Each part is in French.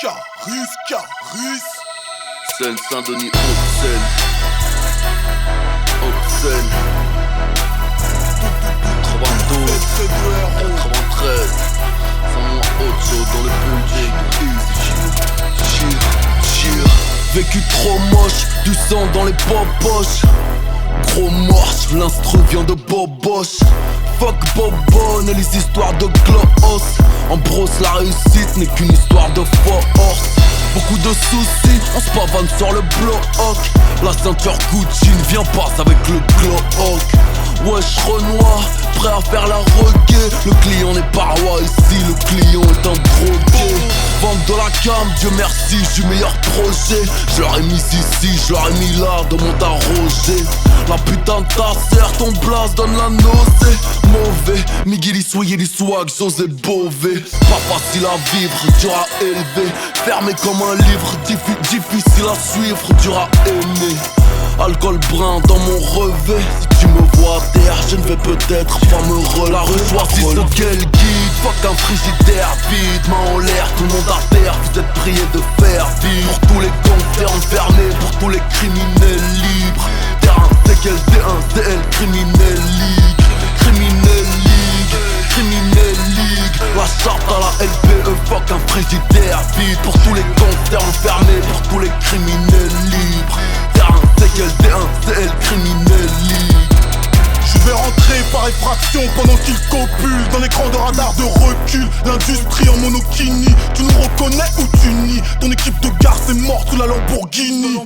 Carus. Seine-Saint-Denis, Haute-Seine. Haute-Seine. 92, 93. Sans mon Haute-Saut dans le building. Vécu trop moche, du sang dans les poches. Gros morche, l'instru vient de Boboche. Fuck Bobonne et les histoires de Gloss. En brosse, la réussite n'est qu'une histoire de force. Beaucoup de soucis, on se pavane sur le bloc. La ceinture Gucci ne vient pas avec le Glock. Wesh Renoir, prêt à faire la reggae. Le client n'est pas roi ici, le client est un drogué. Vente de la cam, Dieu merci, j'suis meilleur projet. Je leur ai mis ici, je leur ai mis là, de mon arrogé. La putain de ta sœur, ton blase donne la nausée. Mauvais, Miguel soyez les swags, José Bové. Pas facile à vivre, dur à élever. Fermé comme un livre, difficile à suivre, dur à aimer. Alcool brun dans mon revêt. Si tu me vois à terre, je ne vais peut-être pas me relever. La rue choisit ce qu'elle guide. Fuck un frigidaire vide, main en l'air, tout le monde à terre. Vous êtes priés de faire vivre. Pour tous les gangsters enfermés, pour tous les criminels libres. Terrain, c'est quel D1, DL, criminel league. Criminel league, criminel league. La charte à la LPE, fuck un frigidaire vide. Pour tous les gangsters enfermés, pour tous les criminels libres. C'est quel D1, c'est elle, criminel league. Je vais rentrer par effraction pendant qu'il copule. Dans l'écran de radar de recul, l'industrie en monokini. Tu nous reconnais ou tu nies? Ton équipe de gare c'est mort sous la Lamborghini.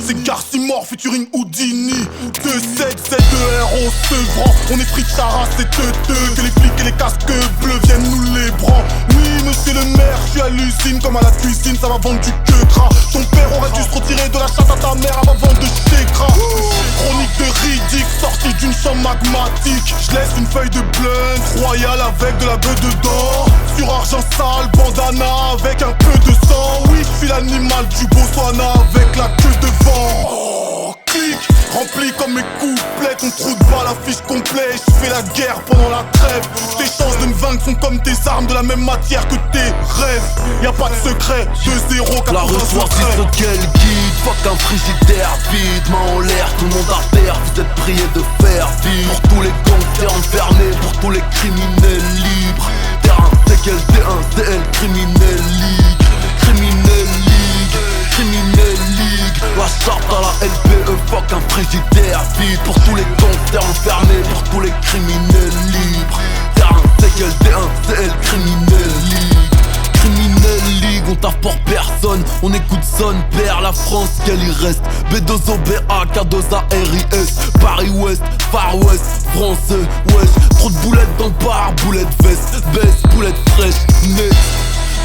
C'est Garcimore featuring Houdini. 2-7-7-2-R au Sevran. On est frites, charas et teuteux. Que les flics et les casques bleus viennent nous les brancs. Oui monsieur le maire, je suis à l'usine comme à la cuisine. Ça va vendre du queutras. Ton père aurait dû se retirer de la chatte à ta mère avant vendre de chez gras. Chronique de ridicule sortie d'une chambre magmatique. Je laisse une feuille de blunt royale avec de la beuh dedans. Sur argent sale, bandana avec un peu de sang. Oui, je suis l'animal du Botswana avec la queue devant. Oh, clic, rempli comme mes couplets. Ton trou de balle, affiche complet. Je fais la guerre pendant la trêve. Tes chances de me vaincre sont comme tes armes, de la même matière que tes rêves. Y'a pas de secret, 2-0, la rue choisit ce qu'elle guide. Fuck un frigidaire vide, main en l'air, tout le monde à terre. Vous êtes priés de faire vivre. Pour tous les gangsters enfermés, pour tous les criminels libres. Terrain, c'est quel D1, DL, criminel league. Criminel league, criminel league. La charte à la LPE, fuck un frigidaire vide. Pour tous les gangsters enfermés, pour tous les criminels libres. Terrain, c'est quel D1, DL, criminel league. Criminel League, on taffe pour personne. On écoute son père, la France, qu'elle y reste. B2OBA, K2A, RIS. Paris-Ouest, Far West, français, wesh. Trop de boulettes dans le bar, boulettes veste. Baisse, boulettes fraîches, net.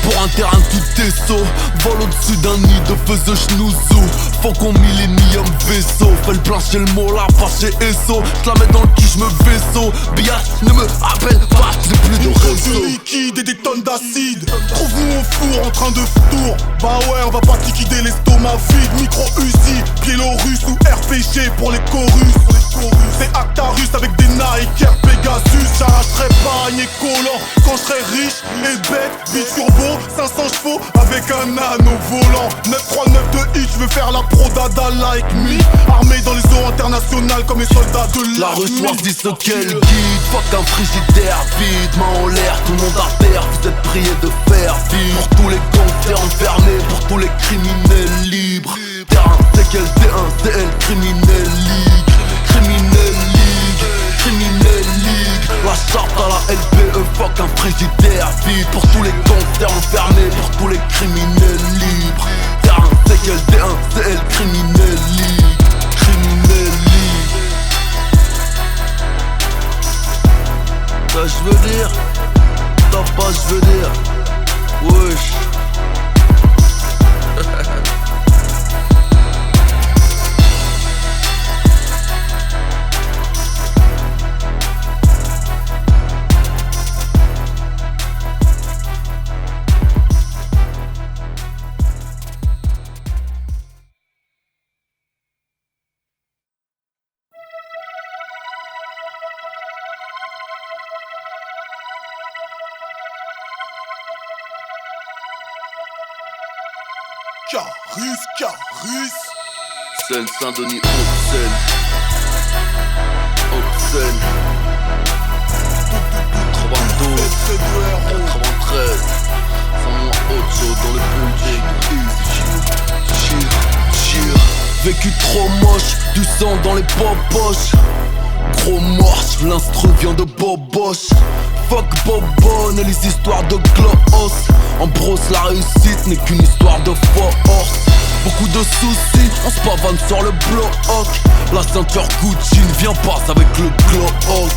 Pour un terrain tout est saut. Vol au-dessus d'un nid de feu de schnouzou. Faut qu'on millénium vaisseau. Fais le plein chez le mot là, pas chez Esso. J'la mets dans le qui j'me vaisseau. Biatch ne me appelle pas, j'ai plus de réseau. Du liquide et des tonnes d'acide. Trouve-nous au four en train de tour. Bah ouais, on va pas liquider l'estomac vide. Micro-Uzi, Biélorusse ou RPG pour les chorus. C'est Actarus avec des Nike Air Pegasus. J'arracherai pas un collant quand je serai riche et bête. Biturbo 500 chevaux avec un anneau volant. 939 de hit, je veux faire la pro dada like me. Armé dans les eaux internationales comme les soldats de la rue choisit ce qu'elle guide. Fuck un frigidaire vide, main en l'air, tout le monde à terre. Vous êtes priés de faire vivre. Pour tous les gangsters enfermés, pour tous les criminels libres. Terrain, c'est quel D1, DL, criminel league. Criminel league, criminel league. La charte à la LPE, fuck un frigidaire vide. Pour tous les gangsters enfermés, pour tous les criminels libres. Terrain, c'est quel D1, DL, criminel league. Criminel league. Ça je veux dire, t'as pas je veux dire. Wesh. Carus. Seine-Saint-Denis, Haute-Seine. Haute-Seine. 92, 93. Sans Ocho dans le building. Vécu trop moche, du sang dans les poches. Gros morche, l'instru vient de Boboche. Fuck Bobonne et les histoires de Gloss. En brosse, la réussite n'est qu'une histoire de force. Beaucoup de soucis, on se pavane sur le bloc. La ceinture Gucci ne vient pas avec le Glock.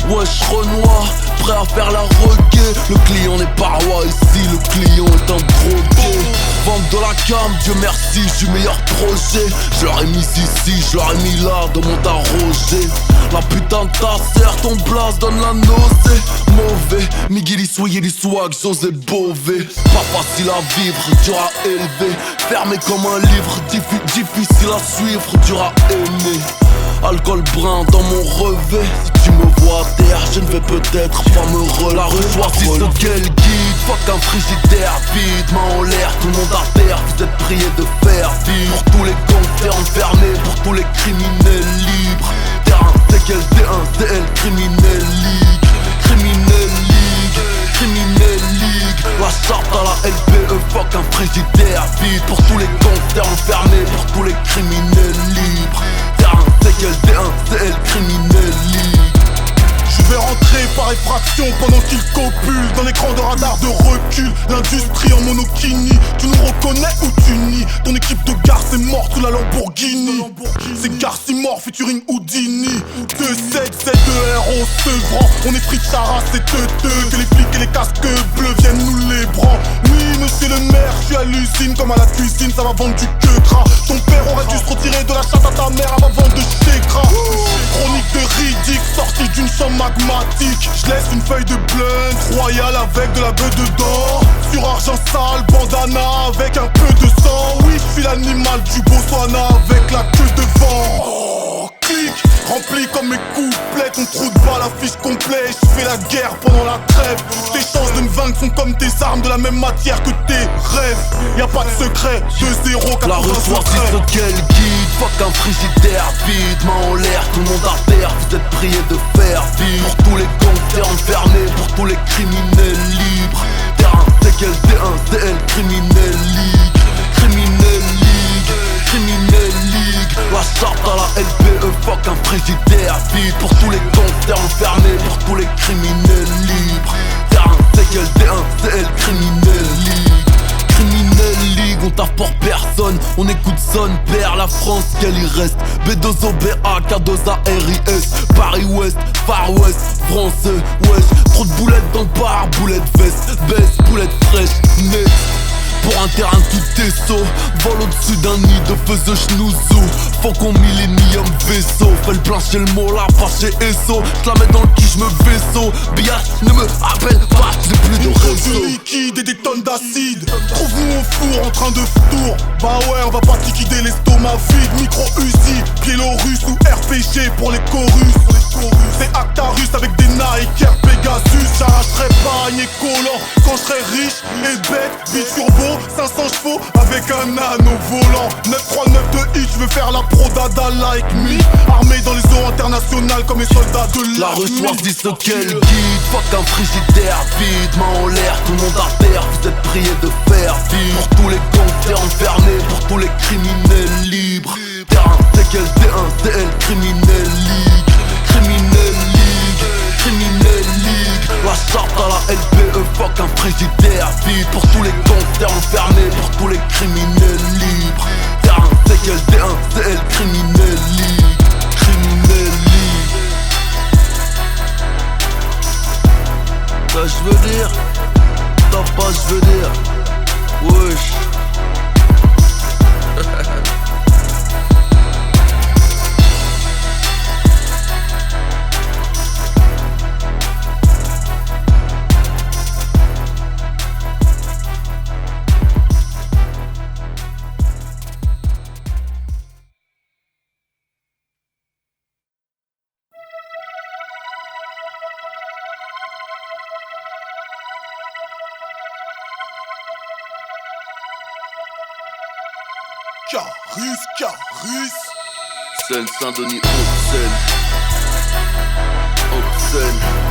Wesh Renoir, prêt à faire la reggae. Le client n'est pas roi ici, le client est un drogué. Vente de la cam, Dieu merci, j'ai meilleur projet. Je leur ai mis ici, je leur ai mis là, dans mon tarogé. La putain de ta sœur, ton blast donne la nausée. Mauvais, Miguel soyez les swag, José Bové. Pas facile à vivre, dur à élever. Fermé comme un livre, difficile à suivre, dur à aimer. Alcool brun dans mon revêt. Si tu me vois à terre, je ne vais peut-être pas me relever. La rue choisit ce qu'elle guide. Fuck un frigidaire vide, main en l'air, tout le monde à terre. Vous êtes priés de faire vivre. Pour tous les gangsters enfermés, pour tous les criminels libres. Terrain, c'est quel D1, CL, criminel league. Criminel league, criminel league. La charte à la LPE, fuck un frigidaire vide. Pour tous les gangsters enfermés, pour tous les criminels libres. C'est quel D1, c'est le criminel league. Je vais rentrer par effraction pendant qu'il copule. Dans l'écran de radar de recul, l'industrie en monokini. Tu nous reconnais ou tu nies? Ton équipe de gare c'est mort sous la Lamborghini. C'est Garcimore featuring Houdini. 2-7, 7-2 héros sevrant. On est frites, charas et teuteux. Que les flics et les casques bleus viennent nous les brancs. Oui monsieur le maire, je suis à l'usine comme à la cuisine. Ça va vendre du queutras. Ton père aurait dû se retirer de la chatte à ta mère avant vendre de chégra. Chronique de ridicule sortie d'une chambre magmatique. Je laisse une feuille de blunt royale avec de la bœuf dedans. Sur argent sale, bandana avec un peu de sang. Oui, je suis l'animal du Botswana avec la queue devant. Oh, clic, rempli comme mes couplets. Ton trou de balle affiche complet. Je fais la guerre pendant la trêve. Tes chances de me vaincre sont comme tes armes, de la même matière que tes rêves. Y'a pas de secret, 2-0, la reçoit ce qu'elle guide. Fuck un frigidaire vide, main en l'air, tout le monde à terre. Vous êtes priés de faire vivre. Pour tous les gangsters enfermés, pour tous les criminels libres. Terrain, c'est quel D1, CL, criminel league. Criminel league, criminel league. La charte à la LPE, fuck un frigidaire vide. Pour tous les gangsters enfermés, pour tous les criminels libres. Terrain, c'est quel D1, CL, criminel league. Criminel League, on taffe pour personne. On écoute son père, la France qu'elle y reste. B2O, BA, K2A, RIS. Paris-Ouest, Far West, français, wesh. Trop de boulettes dans le bar, boulettes veste. Baisse, boulettes fraîches, net. Pour un terrain tout saut, vol au-dessus d'un nid de feu de schnouzou. Faut qu'on millénium vaisseau. Fais le plein chez le mola, pas chez Esso. J'la mets dans le qui j'me vaisseau. Biatch, ne me appelle pas, j'ai plus de réseau. Du liquide et des tonnes d'acide. Trouve-nous au four en train de tour. Bah ouais, on va pas liquider l'estomac vide. Micro-Uzi, Biélorusse ou RPG pour les chorus. C'est Actarus avec des Nike Air Pegasus. J'arracherai pas un collant quand je serai riche et bête. Biturbo, 500 chevaux avec un nano volant. 939 de hit, je veux faire la pro dada like me. Armé dans les eaux internationales comme les soldats de la reçoit dit ce qu'elle guide. Fuck un frigidaire vide, main en l'air, tout le monde à terre. Vous êtes priés de faire vivre. Pour tous les gangsters enfermés, pour tous les criminels libres. Terrain, c'est quel D1, CL, criminel league. Criminel league, criminel league. La charte à la LPE, fuck un frigidaire vide. Pour tous les gangsters enfermés, pour tous les criminels libres. Terrain, c'est quel D1, CL, criminel league. Criminel league. Ça je veux dire, t'as pas je veux dire. Wesh. Carus. Seine, Saint-Denis, Haute-Seine. Haute-Seine.